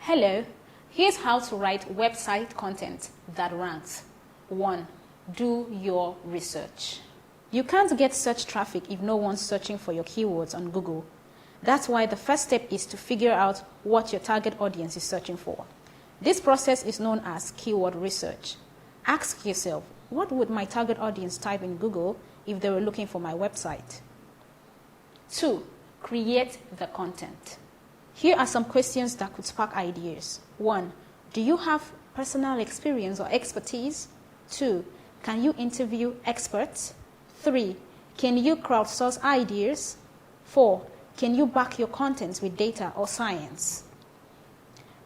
Hello, here's how to write website content that ranks. 1. Do your research. You can't get search traffic if no one's searching for your keywords on Google. That's why the first step is to figure out what your target audience is searching for. This process is known as keyword research. Ask yourself, what would my target audience type in Google if they were looking for my website? 2. Create the content. Here are some questions that could spark ideas. 1. Do you have personal experience or expertise? 2. Can you interview experts? 3. Can you crowdsource ideas? 4. Can you back your contents with data or science?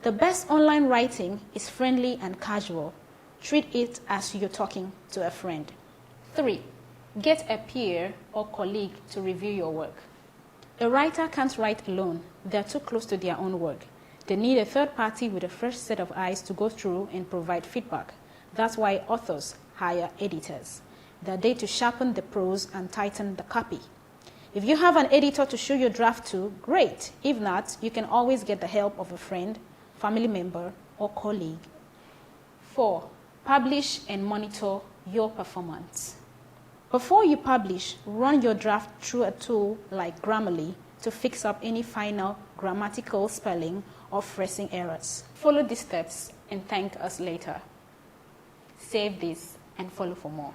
The best online writing is friendly and casual. Treat it as you're talking to a friend. 3. Get a peer or colleague to review your work. A writer can't write alone. They're too close to their own work. They need a third party with a fresh set of eyes to go through and provide feedback. That's why authors hire editors. They're there to sharpen the prose and tighten the copy. If you have an editor to show your draft to, great. If not, you can always get the help of a friend, family member, or colleague. 4. Publish and monitor your performance. Before you publish, run your draft through a tool like Grammarly to fix up any final grammatical spelling or phrasing errors. Follow these steps and thank us later. Save this and follow for more.